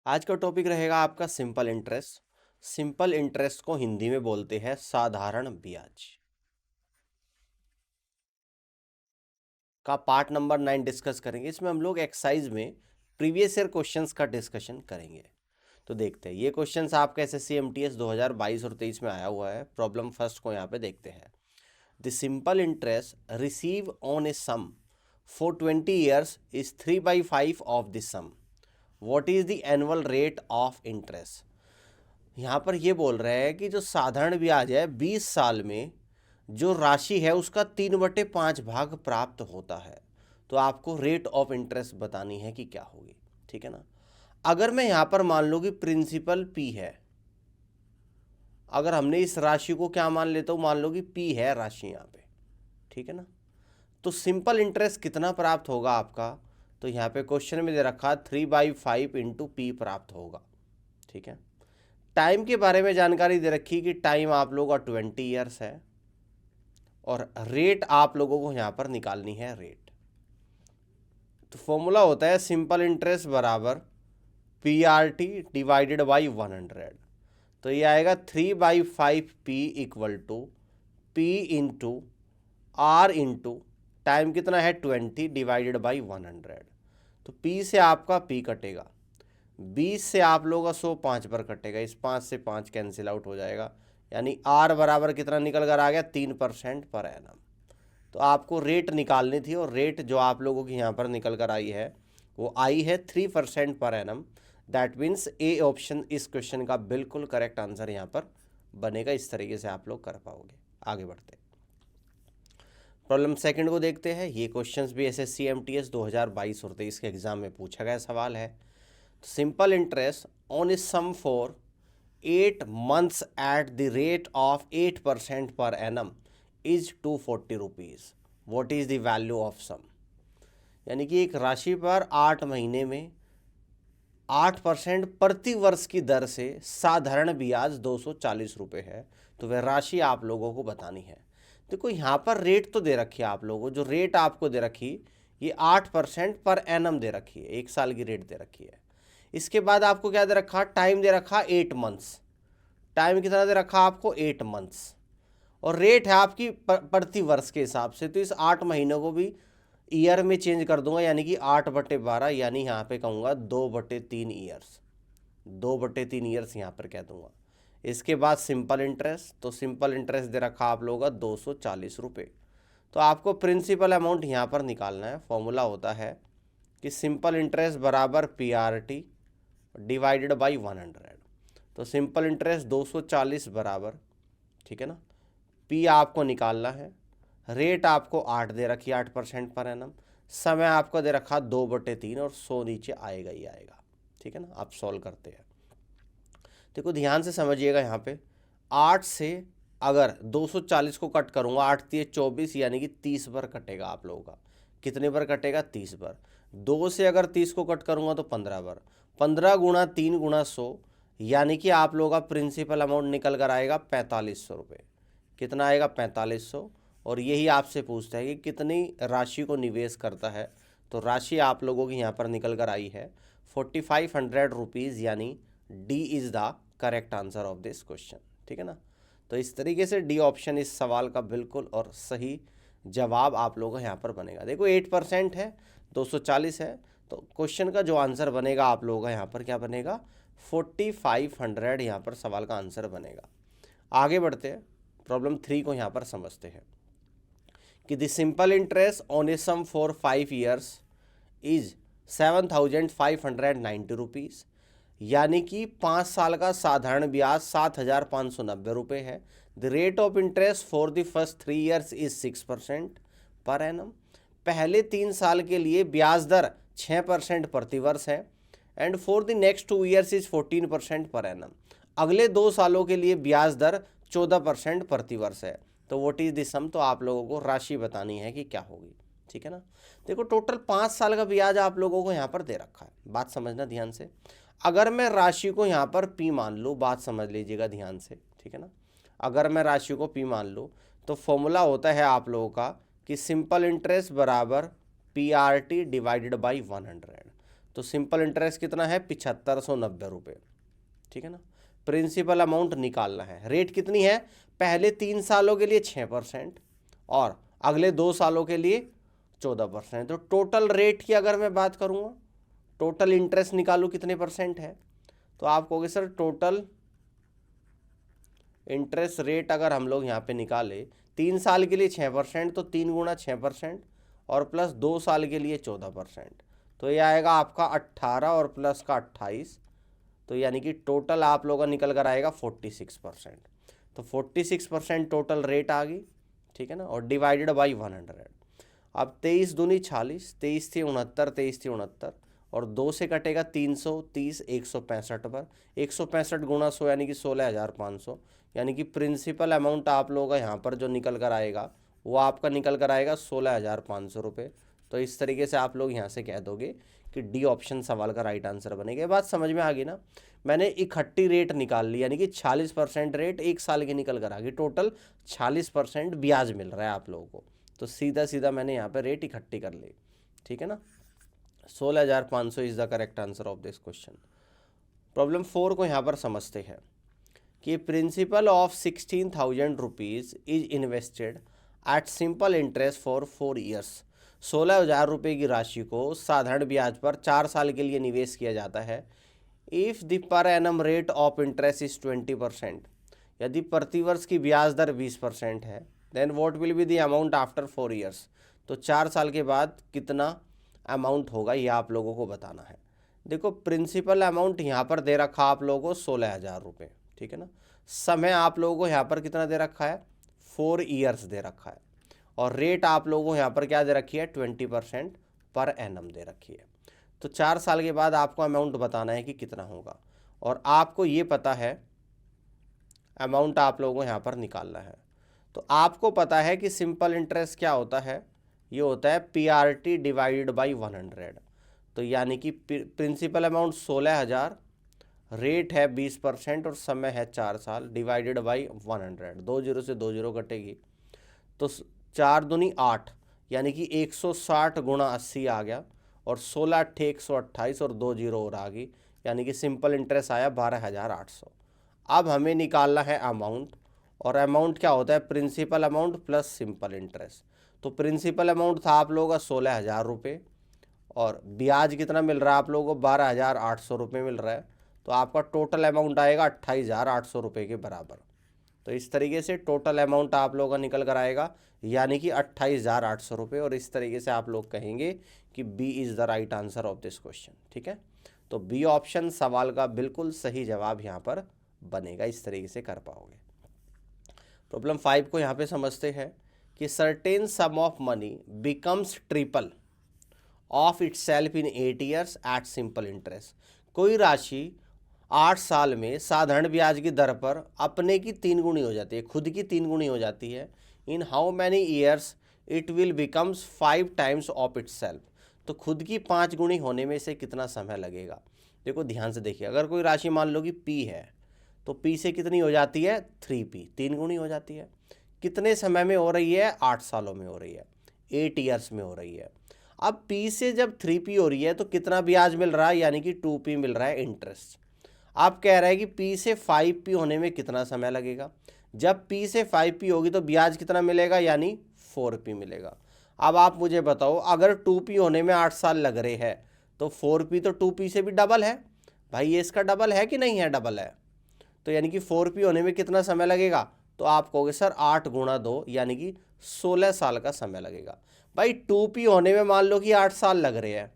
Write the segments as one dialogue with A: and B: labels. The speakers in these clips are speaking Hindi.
A: आज का टॉपिक रहेगा आपका सिंपल इंटरेस्ट। सिंपल इंटरेस्ट को हिंदी में बोलते हैं साधारण ब्याज। का पार्ट नंबर 9 डिस्कस करेंगे। इसमें हम लोग एक्सरसाइज में प्रीवियस ईयर क्वेश्चंस का डिस्कशन करेंगे। तो देखते हैं, ये क्वेश्चंस आपका एसएससी एमटीएस 2022 और 23 में आया हुआ है। प्रॉब्लम फर्स्ट को यहाँ पे देखते हैं। The simple interest receive on a sum for 20 years is 3/5 of the sum. What is the annual rate of interest. यहाँ पर ये बोल रहे हैं कि जो साधारण ब्याज है 20 साल में जो राशि है उसका 3/5 भाग प्राप्त होता है। तो आपको रेट ऑफ इंटरेस्ट बतानी है कि क्या होगी। ठीक है ना। अगर मैं यहाँ पर मान लूँ कि प्रिंसिपल पी है, अगर हमने इस राशि को क्या मान लेता हूँ, मान लो कि पी है राशि यहाँ पे। ठीक है ना। तो सिंपल इंटरेस्ट कितना प्राप्त होगा आपका, तो यहाँ पे क्वेश्चन में दे रखा 3/5 इंटू पी प्राप्त होगा। ठीक है। टाइम के बारे में जानकारी दे रखी कि टाइम आप लोगों का 20 ईयर्स है और रेट आप लोगों को यहाँ पर निकालनी है रेट। तो फॉर्मूला होता है सिंपल इंटरेस्ट बराबर PRT डिवाइडेड बाई 100। तो ये आएगा 3/5P equal to P into R into time कितना है 20 डिवाइडेड बाई 100। तो P से आपका P कटेगा, 20 से आप लोगों का 100 5 पर कटेगा, इस 5 से 5 कैंसिल आउट हो जाएगा, यानी R बराबर कितना निकल कर आ गया 3% पर एनम। तो आपको रेट निकालनी थी और रेट जो आप लोगों की यहाँ पर निकल कर आई है वो आई है 3% per annum. That means A option इस क्वेश्चन का बिल्कुल करेक्ट आंसर यहाँ पर बनेगा। इस तरीके से आप लोग कर पाओगे। आगे बढ़ते प्रॉब्लम सेकंड को देखते हैं। ये क्वेश्चंस भी एसएससी एमटीएस 2022 और 23 के एग्जाम में पूछा गया सवाल है। Simple interest on a sum for 8 months at the rate of 8% per annum is 240 rupees. What is the value of sum. यानी कि एक राशि पर 8 महीने में 8% प्रति वर्ष की दर से साधारण ब्याज 240 रुपये है। तो वह राशि आप लोगों को बतानी है। देखो यहाँ पर रेट तो दे रखी है आप लोगों को, जो रेट आपको दे रखी ये 8% पर एनम दे रखी है, 1 साल की रेट दे रखी है। इसके बाद आपको क्या दे रखा, टाइम दे रखा 8 मंथ्स। टाइम कितना दे रखा आपको 8 मंथ्स, और रेट है आपकी प्रति वर्ष के हिसाब से। तो इस 8 महीनों को भी ईयर में चेंज कर दूंगा, यानी कि 8/12, यानी यहाँ पे कहूँगा 2/3 ईयर्स, 2/3 ईयर्स यहाँ पर कह दूंगा। इसके बाद सिंपल इंटरेस्ट, तो सिंपल इंटरेस्ट दे रखा आप लोगों का 240 रुपये। तो आपको प्रिंसिपल अमाउंट यहाँ पर निकालना है। फॉर्मूला होता है कि सिंपल इंटरेस्ट बराबर PRT डिवाइडेड बाई 100। तो सिंपल इंटरेस्ट 240 बराबर, ठीक है ना, P आपको निकालना है। रेट आपको 8 दे रखी, 8% पर एनम। समय आपको दे रखा 2/3 और 100 नीचे आएगा ही आएगा। ठीक है ना। आप सॉल्व करते हैं। देखो ध्यान से समझिएगा, यहाँ पे 8 से अगर 240 को कट करूँगा, 8 3 24, यानी कि 30 पर कटेगा आप लोगों का। कितने पर कटेगा, 30 पर। 2 से अगर 30 को कट करूँगा तो 15 पर। 15 गुणा 3 गुणा 100, यानी कि आप लोगों का प्रिंसिपल अमाउंट निकल कर आएगा 4500 रुपये। कितना आएगा, 4500। और यही आपसे पूछता है कि कितनी राशि को निवेश करता है। तो राशि आप लोगों की यहाँ पर निकल कर आई है 4500 रुपीज़, यानी D is the correct answer of this question. ठीक है ना। तो इस तरीके से डी ऑप्शन इस सवाल का बिल्कुल और सही जवाब आप लोगों का यहाँ पर बनेगा। देखो 8% है, 240 है, तो क्वेश्चन का जो आंसर बनेगा आप लोगों का यहाँ पर क्या बनेगा, 4500 यहाँ पर सवाल का आंसर बनेगा। आगे बढ़ते हैं, प्रॉब्लम 3 को यहाँ पर समझते हैं कि the simple interest on a sum for 5 years is 7590 rupees. यानी कि 5 साल का साधारण ब्याज 7590 रुपये है। The rate of interest for the first 3 years is 6% per annum. पहले 3 साल के लिए ब्याज दर 6% प्रति वर्ष है। And for the next 2 years is 14% per annum. अगले 2 सालों के लिए ब्याज दर 14% प्रति वर्ष है। तो व्हाट इज द सम। तो आप लोगों को राशि बतानी है कि क्या होगी। ठीक है ना। देखो टोटल 5 साल का ब्याज आप लोगों को यहाँ पर दे रखा है। बात समझना ध्यान से। अगर मैं राशि को यहाँ पर P मान लूँ, बात समझ लीजिएगा ध्यान से। ठीक है ना। अगर मैं राशि को P मान लूँ तो फॉर्मूला होता है आप लोगों का कि सिंपल इंटरेस्ट बराबर PRT डिवाइडेड बाई 100। तो सिंपल इंटरेस्ट कितना है 7590 रुपये, ठीक है ना। प्रिंसिपल अमाउंट निकालना है, रेट कितनी है, पहले 3 सालों के लिए 6% और अगले 2 सालों के लिए 14%। तो टोटल रेट की अगर मैं बात करूँगा, टोटल इंटरेस्ट निकालूँ कितने परसेंट है, तो आप कहोगे सर टोटल इंटरेस्ट रेट अगर हम लोग यहाँ पे निकाले 3 साल के लिए 6%, तो 3 गुणा 6% और प्लस 2 साल के लिए 14%, तो ये आएगा आपका 18 और प्लस का 28, तो यानी कि टोटल आप लोगों का निकल कर आएगा 46%। तो 46% टोटल रेट आ गई, ठीक है ना, और डिवाइडेड बाई 100। अब 23 दूनी 46, 23 थी 69, 23 थी 69 और 2 से कटेगा 330, 165 पर 165 गुणा 100 यानी कि 16,500, यानी कि प्रिंसिपल अमाउंट आप लोगों का यहाँ पर जो निकल कर आएगा वो आपका निकल कर आएगा 16,500 रुपये। तो इस तरीके से आप लोग यहाँ से कह दोगे कि डी ऑप्शन सवाल का राइट आंसर बनेगा। ये बात समझ में आ गई ना। मैंने इकट्ठी रेट निकाल ली, यानी कि 46% रेट 1 साल की निकल कर आ गई, टोटल 46% ब्याज मिल रहा है आप लोगों को। तो सीधा सीधा मैंने यहाँ पे रेट इकट्ठी कर ली, ठीक है ना। 16,500 is the correct answer of this question. Problem 4 को यहाँ पर समझते हैं कि principle of 16,000 rupees is invested at simple interest for 4 years. 16,000 रुपये की राशि को साधारण ब्याज पर 4 साल के लिए निवेश किया जाता है। If the per annum rate of interest is 20%, यदि प्रतिवर्ष की ब्याज दर 20% है, then what will be the amount after 4 years. तो 4 साल के बाद कितना अमाउंट होगा ये आप लोगों को बताना है। देखो प्रिंसिपल अमाउंट यहाँ पर दे रखा आप लोगों को 16,000 रुपये, ठीक है ना। समय आप लोगों को यहाँ पर कितना दे रखा है, 4 ईयर्स दे रखा है, और रेट आप लोगों को यहाँ पर क्या दे रखी है, 20% पर एनम दे रखी है। तो 4 साल के बाद आपको अमाउंट बताना है कि कितना होगा, और आपको ये पता है अमाउंट आप लोगों को यहाँ पर निकालना है। तो आपको पता है कि सिंपल इंटरेस्ट क्या होता है, ये होता है PRT डिवाइडेड बाई 100। तो यानी कि प्रिंसिपल अमाउंट 16,000, रेट है 20% और समय है 4 साल, डिवाइडेड बाई 100। 2 जीरो से 2 जीरो कटेगी, तो 4 दूनी 8, यानी कि 160 गुणा 80 आ गया, और 16 अट्ठे 128 और 2 जीरो और आ गई, यानी कि सिंपल इंटरेस्ट आया 12,800। अब हमें निकालना है अमाउंट, और अमाउंट क्या होता है, principal amount plus simple interest. तो प्रिंसिपल अमाउंट था आप लोगों का 16,000 रुपये, और ब्याज कितना मिल रहा है आप लोगों को, 12,800 रुपये मिल रहा है। तो आपका टोटल अमाउंट आएगा 28,800 रुपये के बराबर। तो इस तरीके से टोटल अमाउंट आप लोगों का निकल कर आएगा, यानी कि 28,800 रुपये। और इस तरीके से आप लोग कहेंगे कि B is the right answer of this question, ठीक है। तो बी ऑप्शन सवाल का बिल्कुल सही जवाब यहाँ पर बनेगा, इस तरीके से कर पाओगे। प्रॉब्लम 5 को यहाँ पे समझते हैं कि certain sum of money becomes triple of itself in 8 years at simple interest. कोई राशि 8 साल में साधारण ब्याज की दर पर अपने की 3 गुनी हो जाती है, खुद की 3 गुनी हो जाती है। In how many years it will becomes 5 times of it self. तो खुद की 5 गुनी होने में से कितना समय लगेगा। देखो ध्यान से देखिए, अगर कोई राशि मान लो कि P है, तो P से कितनी हो जाती है, 3P, 3 गुनी हो जाती है। कितने समय में हो रही है, 8 सालों में हो रही है, 8 ईयर्स में हो रही है। अब P से जब 3P हो रही है तो कितना ब्याज मिल रहा है, यानी कि 2P मिल रहा है इंटरेस्ट। आप कह रहे हैं कि P से 5P होने में कितना समय लगेगा। जब P से 5P होगी तो ब्याज कितना मिलेगा, यानी 4P मिलेगा। अब आप मुझे बताओ, अगर 2P होने में 8 साल लग रहे हैं तो 4P तो 2P से भी डबल है। भाई ये इसका डबल है कि नहीं है, डबल है। तो यानी कि 4P होने में कितना समय लगेगा, तो आप कहोगे सर 8 गुणा 2, यानी कि 16 साल का समय लगेगा। भाई 2P होने में मान लो कि 8 साल लग रहे हैं,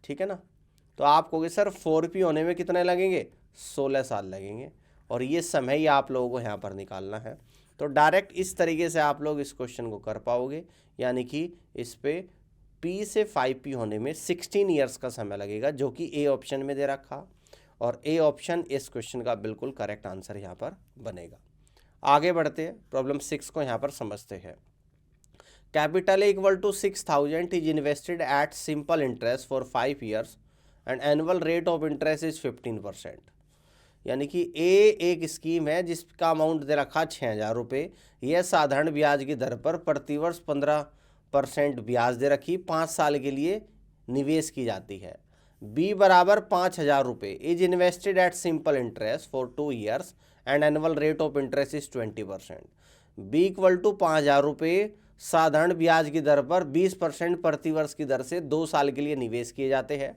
A: ठीक है ना। तो आप कहोगे सर 4P होने में कितने लगेंगे, 16 साल लगेंगे। और ये समय ही आप लोगों को यहाँ पर निकालना है। तो डायरेक्ट इस तरीके से आप लोग इस क्वेश्चन को कर पाओगे, यानी कि इस पे P से 5P होने में 16 ईयर्स का समय लगेगा, जो कि A ऑप्शन में दे रखा, और A ऑप्शन इस क्वेश्चन का बिल्कुल करेक्ट आंसर यहाँ पर बनेगा। आगे बढ़ते हैं, प्रॉब्लम 6 को यहाँ पर समझते हैं। Capital equal to 6,000 is invested at simple interest for 5 years and annual rate of interest is 15%। यानी कि A एक स्कीम है जिसका अमाउंट दे रखा 6,000 रुपये। यह साधारण ब्याज की दर पर प्रतिवर्ष 15% ब्याज दे रखी, 5 साल के लिए निवेश की जाती है। बी बराबर 5,000 रुपये is invested at simple interest for 2 years and annual rate of interest is 20%। B equal to 5,000 रुपये साधारण ब्याज की दर पर 20% प्रतिवर्ष की दर से 2 साल के लिए निवेश किए जाते हैं।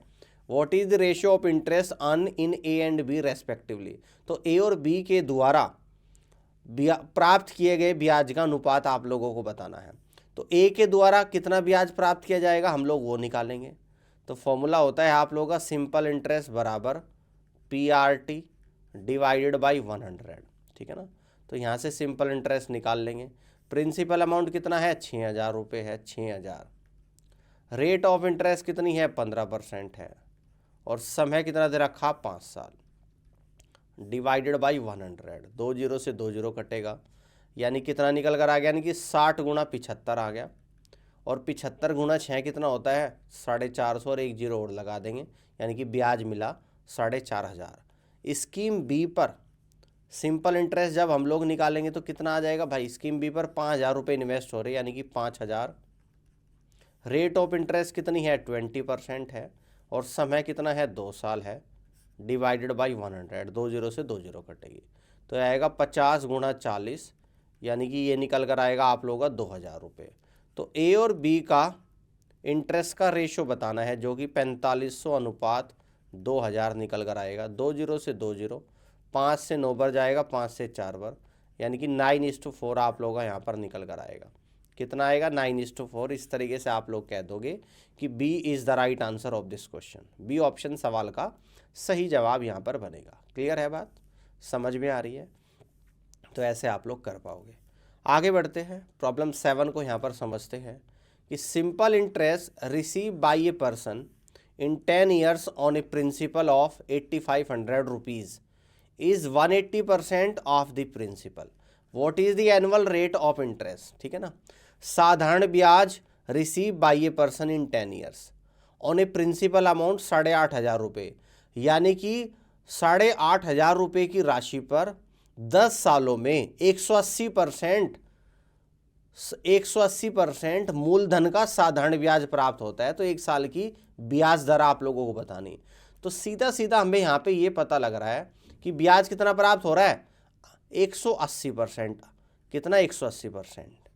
A: What is the ratio of interest earn in A and B respectively. तो ए और बी के द्वारा प्राप्त किए गए ब्याज का अनुपात आप लोगों को बताना है। तो ए के द्वारा कितना ब्याज प्राप्त किया जाएगा हम लोग वो निकालेंगे। तो फॉर्मूला होता है आप लोगों का सिंपल इंटरेस्ट बराबर PRT डिवाइडेड बाई 100, ठीक है ना। तो यहाँ से सिंपल इंटरेस्ट निकाल लेंगे। प्रिंसिपल अमाउंट कितना है 6,000 रुपये है, 6,000। रेट ऑफ इंटरेस्ट कितनी है 15% है, और समय कितना दे रखा 5 साल, डिवाइडेड बाई 100। 2 जीरो से 2 जीरो कटेगा, यानी कितना निकल कर आ गया, यानी कि 60 गुणा 75 आ गया। और 75 गुणा 6 कितना होता है 450, और 1 जीरो और लगा देंगे, यानी कि ब्याज मिला 4,500। स्कीम बी पर सिंपल इंटरेस्ट जब हम लोग निकालेंगे तो कितना आ जाएगा भाई, स्कीम बी पर 5,000 रुपये इन्वेस्ट हो रहे, यानी कि 5,000। रेट ऑफ इंटरेस्ट कितनी है 20% है, और समय कितना है 2 साल है, डिवाइडेड बाई 100। 2 जीरो से 2 जीरो कटेगी, तो आएगा 50 गुणा 40, यानी कि ये निकल कर आएगा आप लोगों का 2,000 रुपये। तो ए और बी का इंटरेस्ट का रेशो बताना है, जो कि 4500 अनुपात 2,000 निकल कर आएगा। 2 जीरो से 2 जीरो, 5 से 9 बार जाएगा, 5 से 4 बार, यानी कि 9:4 आप लोगों का यहाँ पर निकल कर आएगा। कितना आएगा 9:4। इस तरीके से आप लोग कह दोगे कि B is the right answer of this question. B option सवाल का सही जवाब यहाँ पर बनेगा। क्लियर है बात, समझ में आ रही है? तो ऐसे आप लोग कर पाओगे। आगे बढ़ते हैं, प्रॉब्लम 7 को यहाँ पर समझते हैं कि simple interest receive by a person in 10 years on a principal of 8,500 rupees is 180% of the principal. What is the annual rate of interest, ठीक है ना। साधारण ब्याज receive by a person in 10 years on a principal amount 8,500 रुपये, यानी कि 8,500 रुपये की राशि पर 10 सालों में 180% मूलधन का साधारण ब्याज प्राप्त होता है। तो 1 साल की ब्याज दर आप लोगों को बतानी। तो सीधा सीधा हमें यहाँ पे ये पता लग रहा है कि ब्याज कितना प्राप्त हो रहा है 180%। कितना 180%,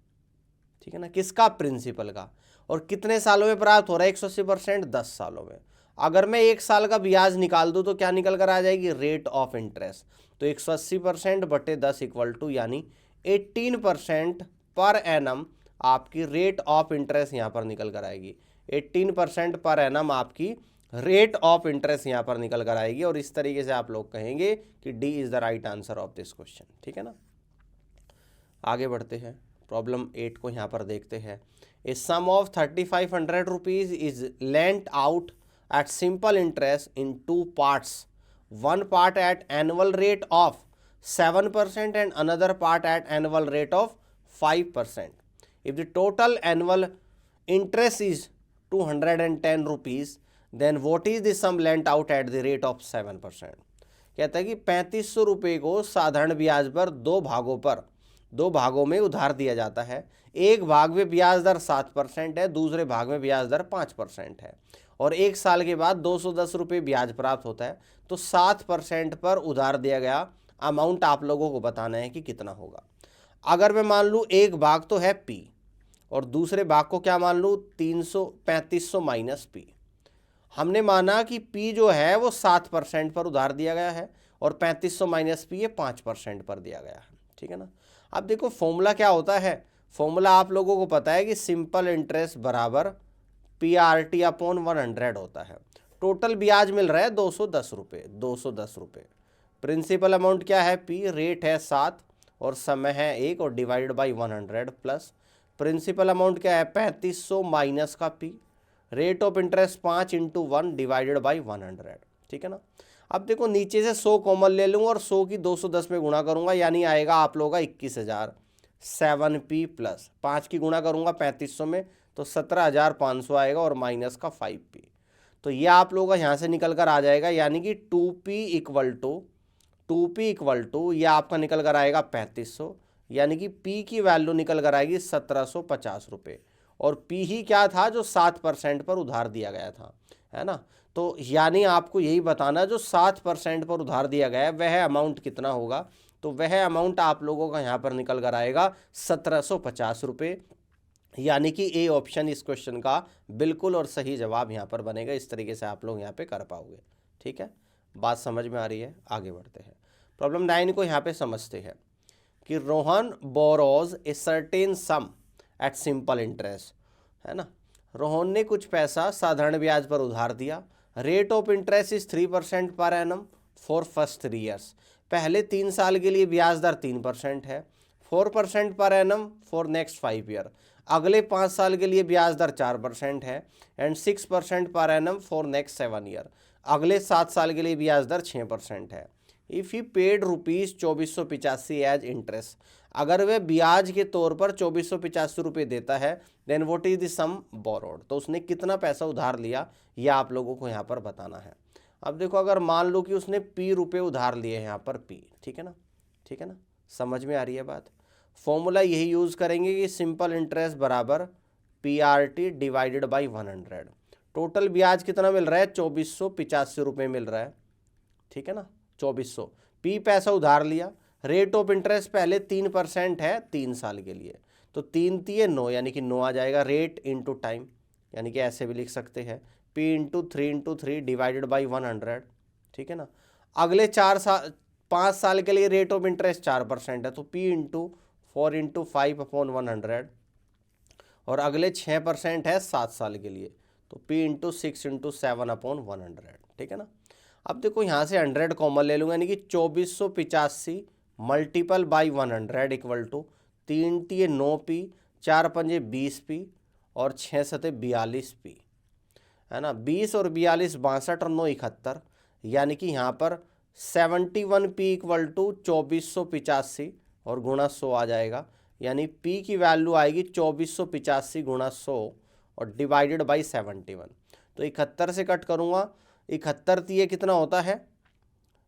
A: ठीक है ना, किसका, प्रिंसिपल का। और कितने सालों में प्राप्त हो रहा है 180%, 10 सालों में। अगर मैं 1 साल का ब्याज निकाल दूं तो क्या निकल कर आ जाएगी, रेट ऑफ इंटरेस्ट। तो 180% बटे 10 इक्वल टू, यानी 18% पर एनम आपकी रेट ऑफ इंटरेस्ट यहाँ पर निकल कर आएगी। 18% पर एनम आपकी रेट ऑफ इंटरेस्ट यहाँ पर निकल कर आएगी। और इस तरीके से आप लोग कहेंगे कि D is the right answer of this question, ठीक है ना। आगे बढ़ते हैं, प्रॉब्लम 8 को यहाँ पर देखते हैं। A sum of 3,500 rupees is lent out at simple interest in 2 parts, one part at annual rate of 7% and another part at annual rate of 5%. If the total annual interest is 210 rupees, then what is the sum lent out at the rate of 7%? कहता है कि 3,500 रुपये को साधारण ब्याज पर 2 भागों में उधार दिया जाता है। एक भाग में ब्याज दर 7% है, दूसरे भाग में ब्याज दर 5% है, और 1 साल के बाद 210 रुपये ब्याज प्राप्त होता है। तो 7% पर उधार दिया गया अमाउंट आप लोगों को बताना है कि कितना होगा। अगर मैं मान लूँ एक भाग तो है P और दूसरे भाग को क्या मान लूँ 3,500 माइनस P। हमने माना कि P जो है वो 7% पर उधार दिया गया है और 3,500 माइनस P ये 5% पर दिया गया है, ठीक है ना। अब देखो फॉर्मूला क्या होता है, फॉर्मूला आप लोगों को पता है कि सिंपल इंटरेस्ट बराबर PRT अपॉन 100 होता है। टोटल ब्याज मिल रहा है 210 रुपये, 210 रुपये। प्रिंसिपल अमाउंट क्या है P, रेट है 7 और समय है 1 और divided by 100 plus principal amount क्या है 3,500 माइनस का P, rate of interest 5 × 1 divided by 100, ठीक है ना। अब देखो नीचे से 100 कॉमन ले लूँगा और 100 की 210 में गुणा करूँगा, यानी आएगा आप लोगों का 21,000। 7P प्लस 5 की गुणा करूँगा 3,500 में तो 17,500 आएगा और माइनस का 5P। तो ये आप लोगों का यहाँ से निकल कर आ जाएगा, यानी कि 2P इक्वल टू ये आपका निकल कर आएगा 3,500, यानी कि P की वैल्यू निकल कर आएगी 1,750 रुपये। और P ही क्या था जो 7% पर उधार दिया गया था, है ना। तो यानी आपको यही बताना जो 7% पर उधार दिया गया है वह अमाउंट कितना होगा, तो वह अमाउंट आप लोगों का यहाँ पर निकल कर आएगा 1750 रुपये, यानी कि ए ऑप्शन इस क्वेश्चन का बिल्कुल और सही जवाब यहाँ पर बनेगा। इस तरीके से आप लोग यहाँ पे कर पाओगे। ठीक है, बात समझ में आ रही है? आगे बढ़ते हैं। प्रॉब्लम 9 को यहाँ पे समझते हैं कि Rohan borrows a certain sum at simple interest, है ना। रोहन ने कुछ पैसा साधारण ब्याज पर उधार दिया। Rate of interest is 3% per annum for first 3 years. पहले 3 साल के लिए ब्याज दर 3% है। 4% per annum for next 5 year. अगले 5 साल के लिए ब्याज दर 4% है। And 6% per annum for next 7 year. अगले 7 साल के लिए ब्याज दर 6% है। If he paid rupees 2485 as interest, अगर वह ब्याज के तौर पर 2485 रुपये देता है, then what is the sum borrowed, तो उसने कितना पैसा उधार लिया यह आप लोगों को यहाँ पर बताना है। अब देखो, अगर मान लो कि उसने P रुपये उधार लिए हैं यहाँ पर P, ठीक है ना, ठीक है ना, समझ में आ रही है बात। फॉर्मूला यही यूज़ करेंगे कि सिंपल इंटरेस्ट बराबर PRT डिवाइडेड बाई 100। टोटल ब्याज कितना मिल रहा है? 2485 रुपये मिल रहा है, ठीक है ना, 2400। P पैसा उधार लिया, रेट ऑफ इंटरेस्ट पहले 3% है 3 साल के लिए, तो 3 3 9 यानी कि 9 आ जाएगा। रेट इंटू टाइम, यानी कि ऐसे भी लिख सकते हैं P इंटू 3 डिवाइडेड बाई 100, ठीक है ना। अगले 5 साल के लिए रेट ऑफ इंटरेस्ट 4% है, तो P इंटू 4 इंटू 5 अपॉन 100, और अगले 6% है 7 साल के लिए, तो P इंटू 6 इंटू 7 अपॉन 100, ठीक है ना। अब देखो यहाँ से 100 कॉमन ले लूँगा, यानी कि 2485 multiple by 100 equal to 3 3 9P, 4 5 20P और 6 7 42P, है ना। 20 और 42 62 और 9 71, यानी कि यहाँ पर 71P इक्वल टू 2485 और गुणा 100 आ जाएगा, यानी P की वैल्यू आएगी 2485 गुणा 100 और डिवाइडेड बाई 71। तो 71 से कट करूँगा, 71 तिये कितना होता है,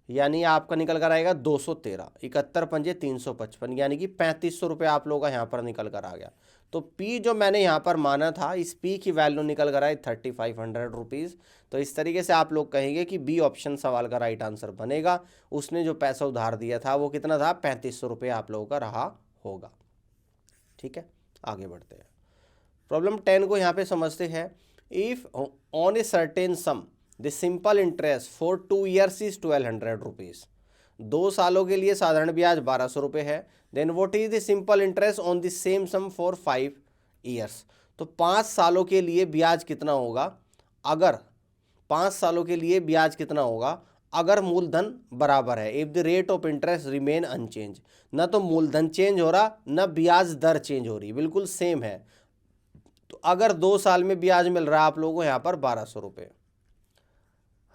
A: यानी आपका निकल कर आएगा 213। 71 पंजे 355, यानी कि 3500 रुपये आप लोगों का यहाँ पर निकल कर आ गया। तो P जो मैंने यहाँ पर माना था, इस P की वैल्यू निकल कर आई 3500 रुपीज़। तो इस तरीके से आप लोग कहेंगे कि बी ऑप्शन सवाल का राइट आंसर बनेगा। उसने जो पैसा उधार दिया था वो कितना था? 3500 रुपये आप लोगों का रहा होगा। ठीक है, आगे बढ़ते हैं। प्रॉब्लम 10 को यहाँ पे समझते हैं। If on a certain sum the simple interest for 2 years is 1200 rupees. 2 सालों के लिए साधारण ब्याज 1200 रुपये है। Then what is the simple interest on the same sum for 5 years. तो 5 सालों के लिए ब्याज कितना होगा? अगर 5 सालों के लिए ब्याज कितना होगा अगर मूलधन बराबर है। If the rate of interest remain unchanged, न तो मूलधन चेंज हो रहा न ब्याज दर चेंज हो रही, बिल्कुल सेम है। तो अगर 2 साल में ब्याज मिल रहा है आप लोगों को यहाँ पर 1200 रुपये,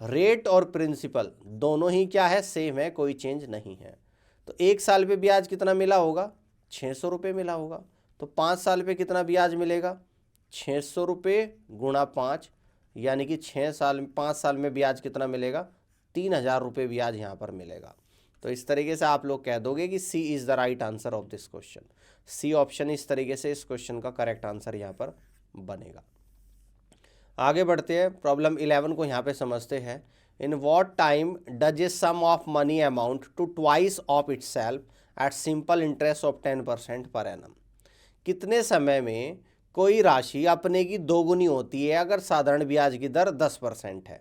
A: रेट और प्रिंसिपल दोनों ही क्या है? सेम है, कोई चेंज नहीं है। तो 1 साल पे ब्याज कितना मिला होगा? 600 रुपये मिला होगा। तो 5 साल पे कितना ब्याज मिलेगा? 600 रुपये गुणा 5, यानी कि 5 साल में ब्याज कितना मिलेगा? 3000 रुपये ब्याज यहाँ पर मिलेगा। तो इस तरीके से आप लोग कह दोगे कि C is the right answer of this question. C option इस तरीके से इस क्वेश्चन का करेक्ट आंसर यहाँ पर बनेगा। आगे बढ़ते हैं। प्रॉब्लम 11 को यहाँ पे समझते हैं। In what time does a sum of money amount to twice of itself at simple interest of 10% per annum. कितने समय में कोई राशि अपने की दोगुनी होती है अगर साधारण ब्याज की दर 10% है।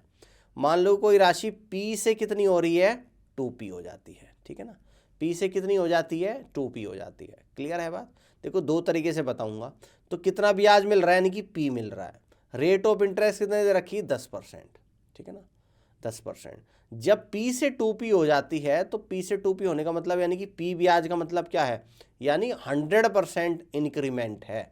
A: मान लो कोई राशि P से कितनी हो रही है? 2P हो जाती है, ठीक है ना। P से कितनी हो जाती है? 2P हो जाती है। क्लियर है बात? देखो, 2 तरीके से बताऊंगा। तो कितना ब्याज मिल रहा है, यानी कि P मिल रहा है। रेट ऑफ इंटरेस्ट कितने दे रखी? 10%, ठीक है ना, 10%। जब P से 2P हो जाती है तो P से 2P होने का मतलब यानी कि P ब्याज का मतलब क्या है? यानी 100% इंक्रीमेंट है।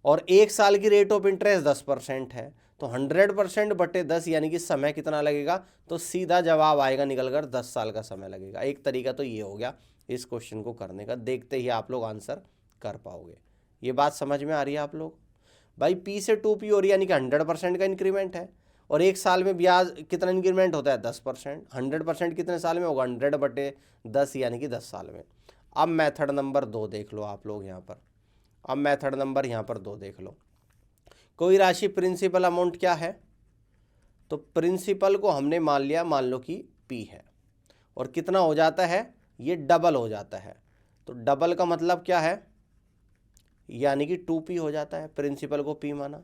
A: और 1 साल की रेट ऑफ इंटरेस्ट 10% है, तो 100% बटे 10 यानी कि समय कितना लगेगा? तो सीधा जवाब आएगा निकल कर 10 साल का समय लगेगा। एक तरीका तो ये हो गया इस क्वेश्चन को करने का, देखते ही आप लोग आंसर कर पाओगे। ये बात समझ में आ रही है आप लोग? भाई P से 2P हो रही है यानी कि 100% का इंक्रीमेंट है, और 1 साल में ब्याज कितना इंक्रीमेंट होता है? 10%। 100% कितने साल में होगा? 100 बटे 10 यानी कि 10 साल में। अब मेथड नंबर 2 देख लो आप लोग यहाँ पर। अब मेथड नंबर यहाँ पर 2 देख लो। कोई राशि प्रिंसिपल अमाउंट क्या है? तो प्रिंसिपल को हमने मान लिया, मान लो कि P है, और कितना हो जाता है, ये डबल हो जाता है। तो डबल का मतलब क्या है, यानी कि 2P हो जाता है, प्रिंसिपल को P माना।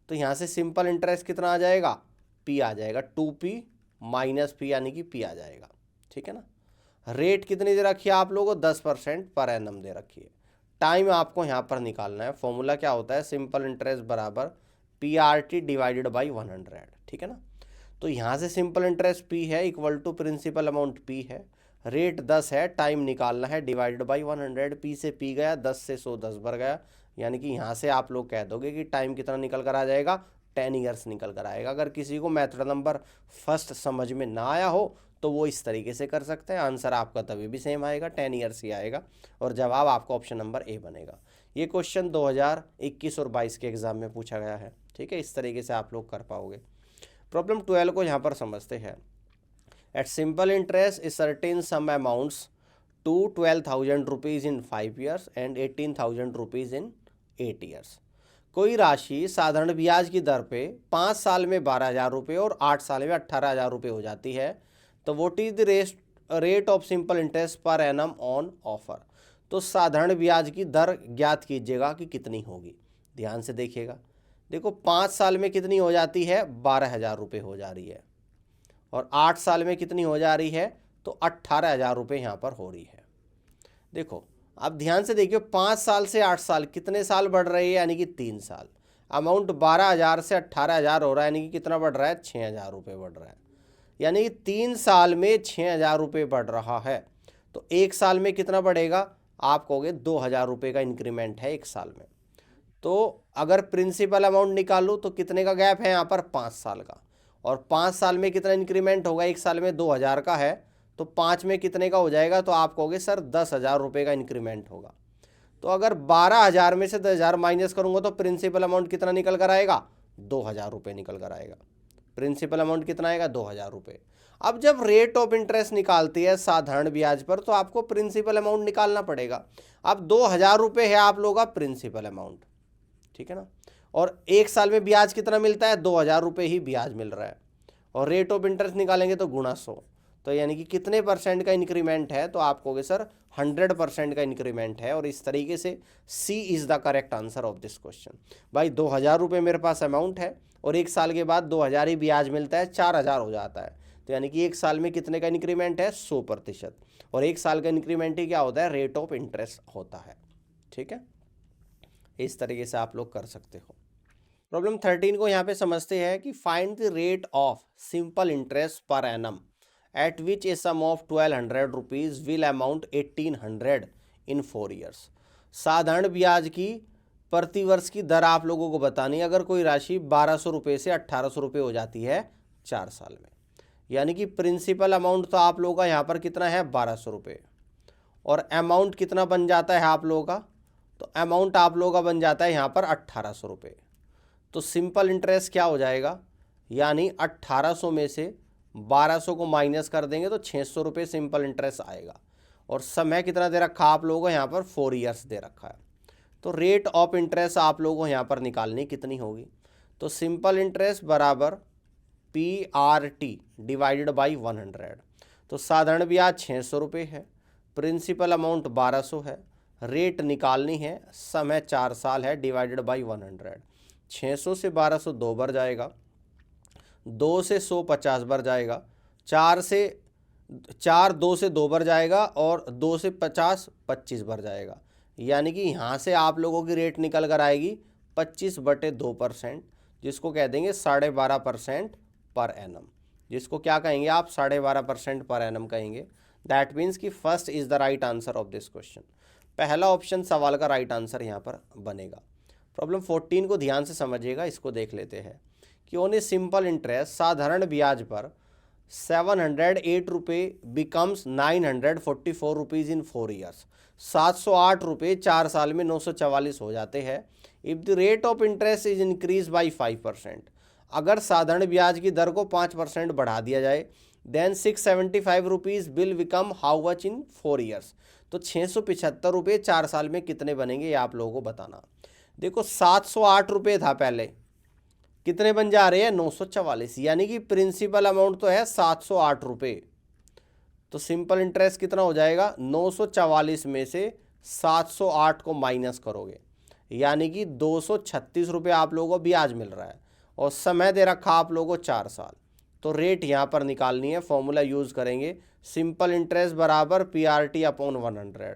A: तो यहाँ से सिंपल इंटरेस्ट कितना आ जाएगा, P आ जाएगा, 2P माइनस P यानी कि P आ जाएगा, ठीक है ना। रेट कितनी दे रखी है आप लोगों को, 10% पर एनम दे रखी है। टाइम आपको यहाँ पर निकालना है, फॉर्मूला क्या होता है, सिंपल इंटरेस्ट बराबर PRT डिवाइडेड बाई 100, ठीक है ना। तो यहाँ से सिंपल इंटरेस्ट P है equal to principal amount P है, रेट 10 है, टाइम निकालना है, डिवाइडेड बाई 100। P से P गया, 10 से 100 10 बार गया, यानी कि यहाँ से आप लोग कह दोगे कि टाइम कितना निकल कर आ जाएगा, 10 ईयर्स निकल कर आएगा। अगर किसी को मेथड नंबर फर्स्ट समझ में ना आया हो तो वो इस तरीके से कर सकते हैं, आंसर आपका तभी भी सेम आएगा, 10 ईयर्स ही आएगा, और जवाब आपका ऑप्शन नंबर ए बनेगा। ये क्वेश्चन 2021 और 22 के एग्जाम में पूछा गया है, ठीक है। इस तरीके से आप लोग कर पाओगे। प्रॉब्लम 12 को यहाँ पर समझते हैं। At simple interest is certain sum amounts to 12,000 rupees in 5 years and 18,000 rupees in 8 years. कोई राशि साधारण ब्याज की दर पे 5 साल में 12,000 रुपये और 8 साल में 18,000 रुपये हो जाती है, तो what is the rate of simple interest per annum on offer. तो साधारण ब्याज की दर ज्ञात कीजिएगा कि कितनी होगी। ध्यान से देखिएगा, देखो 5 साल में कितनी हो जाती है, 12,000 रुपये हो जा रही है, और 8 साल में कितनी हो जा रही है, तो 18,000 रुपये यहाँ पर हो रही है। देखो अब ध्यान से देखिए, 5 साल से 8 साल कितने साल बढ़ रही है, यानी कि 3 साल। अमाउंट 12,000 से 18,000 हो रहा है, यानी कि कितना बढ़ रहा है, 6,000 रुपये बढ़ रहा है, यानी कि 3 साल में 6,000 रुपये बढ़ रहा है। तो 1 साल में कितना बढ़ेगा, आप कहोगे 2,000 रुपये का इंक्रीमेंट है 1 साल में। तो अगर प्रिंसिपल अमाउंट निकालूँ तो कितने का गैप है यहाँ पर, 5 साल का, और 5 साल में कितना इंक्रीमेंट होगा, 1 साल में 2,000 का है, तो 5 में कितने का हो जाएगा, तो आप कहोगे सर 10,000 रुपये का इंक्रीमेंट होगा। तो अगर 12,000 में से 10,000 माइनस करूंगा तो प्रिंसिपल अमाउंट कितना निकल कर आएगा, 2,000 रुपये निकल कर आएगा। प्रिंसिपल अमाउंट कितना आएगा, 2,000 रुपये। अब जब रेट ऑफ इंटरेस्ट निकालती है साधारण ब्याज पर, तो आपको प्रिंसिपल अमाउंट निकालना पड़ेगा। अब 2,000 रुपये है आप लोगों का प्रिंसिपल अमाउंट, ठीक है ना, और 1 साल में ब्याज कितना मिलता है, 2,000 रुपये ही ब्याज मिल रहा है, और रेट ऑफ इंटरेस्ट निकालेंगे तो गुणा 100, तो यानी कि कितने परसेंट का इंक्रीमेंट है, तो आप कहोगे सर 100% का इंक्रीमेंट है। और इस तरीके से C is the correct answer of this question. भाई 2,000 रुपये मेरे पास अमाउंट है, और 1 साल के बाद 2,000 ही ब्याज मिलता है, 4,000 हो जाता है, तो यानी कि 1 साल में कितने का इंक्रीमेंट है, 100%, और 1 साल का इंक्रीमेंट ही क्या होता है, रेट ऑफ इंटरेस्ट होता है, ठीक है। इस तरीके से आप लोग कर सकते हो। प्रॉब्लम 13 को यहाँ पे समझते हैं कि find the rate of simple interest per annum at which a sum of 1,200 rupees will amount 1,800 in 4 years. साधारण ब्याज की प्रतिवर्ष की दर आप लोगों को बतानी, अगर कोई राशि 1,200 रुपये से 1,800 रुपये हो जाती है 4 साल में, यानी कि प्रिंसिपल अमाउंट तो आप लोगों का यहाँ पर कितना है, 1,200 रुपये, और अमाउंट कितना बन जाता है आप लोगों का, तो अमाउंट आप लोगों का बन जाता है यहाँ पर 1,800 रुपये। तो सिंपल इंटरेस्ट क्या हो जाएगा, यानी 1,800 में से 1,200 को माइनस कर देंगे तो 600 रुपये सिंपल इंटरेस्ट आएगा, और समय कितना दे रखा आप लोगों को यहाँ पर, 4 ईयर्स दे रखा है। तो रेट ऑफ इंटरेस्ट आप लोगों को यहाँ पर निकालनी कितनी होगी, तो सिंपल इंटरेस्ट बराबर PRT डिवाइडेड बाई 100। तो साधारण ब्याज 600 रुपये है, प्रिंसिपल अमाउंट 1,200 है, रेट निकालनी है, समय 4 साल है, डिवाइडेड बाई 100। 600 से 1,200 2 बार जाएगा, 2 से 100 50 बार जाएगा, 4 2 से 2 बार जाएगा, और 2 से 50 25 बार जाएगा, यानी कि यहाँ से आप लोगों की रेट निकल कर आएगी 25/2%, जिसको कह देंगे 12.5% पर एनम, जिसको क्या कहेंगे आप, 12.5% पर एनम कहेंगे। दैट मीन्स कि first is the right answer of this question. पहला ऑप्शन सवाल का राइट आंसर यहाँ पर बनेगा। प्रॉब्लम 14 को ध्यान से समझिएगा, इसको देख लेते हैं कि ऑन ए सिंपल इंटरेस्ट साधारण ब्याज पर 708 रुपये बिकम्स 944 रुपीज़ इन 4 ईयर्स। 708 रुपये 4 साल में 944 हो जाते हैं। If the rate of interest is increase by 5%, अगर साधारण ब्याज की दर को 5% बढ़ा दिया जाए, then 675 rupees will become how much in 4 years. तो 675 रुपये 4 साल में कितने बनेंगे, ये आप लोगों को बताना। देखो 708 रुपये था पहले, कितने बन जा रहे हैं 944, यानी कि प्रिंसिपल अमाउंट तो है 708 रुपये। तो सिंपल इंटरेस्ट कितना हो जाएगा, 944 में से 708 को माइनस करोगे, यानी कि 236 रुपये आप लोगों को ब्याज मिल रहा है और समय दे रखा आप लोगों को 4 साल। तो रेट यहाँ पर निकालनी है, फॉर्मूला यूज़ करेंगे सिंपल इंटरेस्ट बराबर PRT अपॉन 100।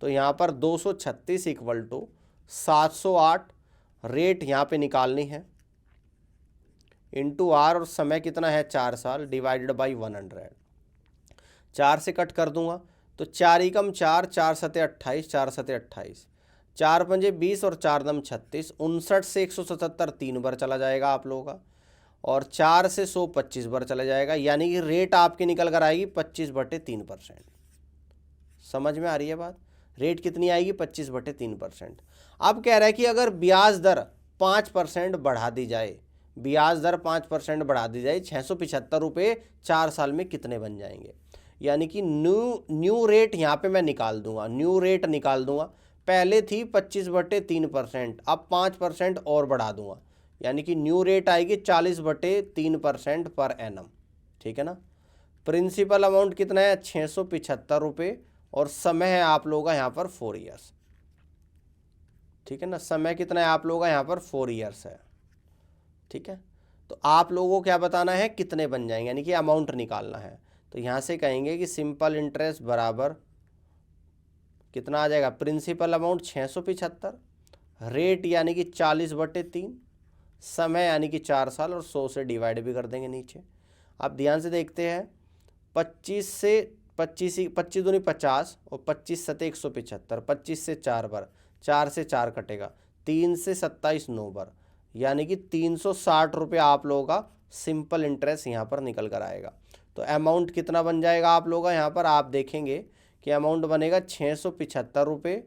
A: तो यहाँ पर 236 इक्वल टू 708 रेट यहाँ पे निकालनी है इंटू आर, और समय कितना है 4 साल, डिवाइडेड बाई 100। 4 से कट कर दूंगा तो 4 एकम 4, 4 सते 28, 4 सते 28, 4 पंजे 20 और 4 दम 36, 59 से 177 3 बार चला जाएगा आप लोगों का, और 4 से 100 25 बार चला जाएगा, यानी कि रेट आपकी निकल कर आएगी 25/3%। समझ में आ रही है बात? रेट कितनी आएगी 25/3%। अब कह रहा है कि अगर ब्याज दर 5% बढ़ा दी जाए, ब्याज दर 5% बढ़ा दी जाए, 675 रुपये 4 साल में कितने बन जाएंगे, यानी कि न्यू रेट यहाँ पे मैं निकाल दूंगा, न्यू रेट निकाल दूंगा। पहले थी 25/3%, अब 5% और बढ़ा दूंगा, यानी कि न्यू रेट आएगी 40/3% पर एनम। ठीक है ना। प्रिंसिपल अमाउंट कितना है 675 रुपये, और समय है आप लोगों का यहाँ पर 4 ईयर्स। ठीक है ना, समय कितना है आप लोगों का यहाँ पर 4 ईयर्स है। ठीक है, तो आप लोगों को क्या बताना है, कितने बन जाएंगे, यानी कि अमाउंट निकालना है। तो यहाँ से कहेंगे कि सिंपल इंटरेस्ट बराबर कितना आ जाएगा, प्रिंसिपल अमाउंट 675, रेट यानी कि 40/3, समय यानी कि 4 साल, और 100 से डिवाइड भी कर देंगे नीचे। आप ध्यान से देखते हैं, 25 दूनी 50 और 25 सते 175, 25 से 4 बार, 4 से 4 कटेगा, 3 से 27 9 बार, यानी कि 360 रुपये आप लोगों का सिंपल इंटरेस्ट यहाँ पर निकल कर आएगा। तो अमाउंट कितना बन जाएगा आप लोगों का, यहाँ पर आप देखेंगे कि अमाउंट बनेगा 675 रुपये,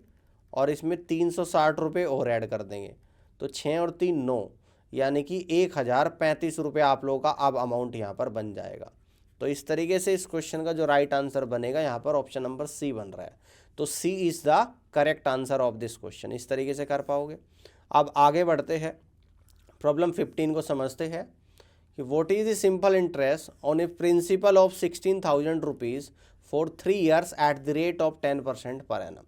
A: और इसमें 360 रुपये और ऐड कर देंगे, तो 6 और 3 9, यानी कि 1035 रुपये आप लोगों का अब अमाउंट यहाँ पर बन जाएगा। तो इस तरीके से इस क्वेश्चन का जो राइट आंसर बनेगा यहाँ पर ऑप्शन नंबर सी बन रहा है। तो C is the correct answer of this question. इस तरीके से कर पाओगे। अब आगे बढ़ते हैं, प्रॉब्लम 15 को समझते हैं कि what is the simple interest on a principal of 16,000 rupees for 3 years at the rate of 10% per annum.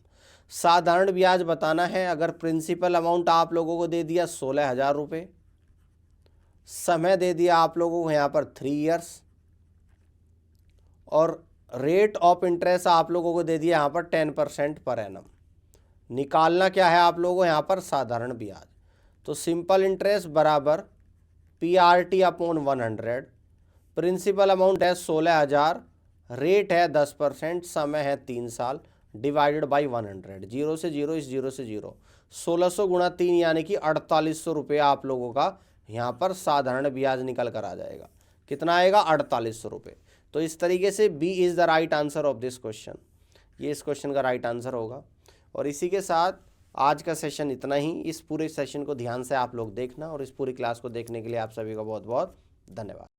A: साधारण ब्याज बताना है। अगर प्रिंसिपल अमाउंट आप लोगों को दे दिया 16,000 रुपये, समय दे दिया आप लोगों को यहाँ पर 3 ईयर्स, और रेट ऑफ इंटरेस्ट आप लोगों को दे दिया यहाँ पर 10% पर एनम। निकालना क्या है आप लोगों को यहाँ पर, साधारण ब्याज। तो सिंपल इंटरेस्ट बराबर PRT अपॉन 100, प्रिंसिपल अमाउंट है 16,000, रेट है 10%, समय है 3 साल, डिवाइडेड बाई 100, 0 से 0 इस 0 से 0, 1600 गुणा 3 यानी कि 4800 रुपये आप लोगों का यहाँ पर साधारण ब्याज निकल कर आ जाएगा। कितना आएगा, 4800 रुपये। तो इस तरीके से B is the right answer of this question. ये इस क्वेश्चन का राइट आंसर होगा। और इसी के साथ आज का सेशन इतना ही। इस पूरे सेशन को ध्यान से आप लोग देखना, और इस पूरी क्लास को देखने के लिए आप सभी का बहुत बहुत धन्यवाद।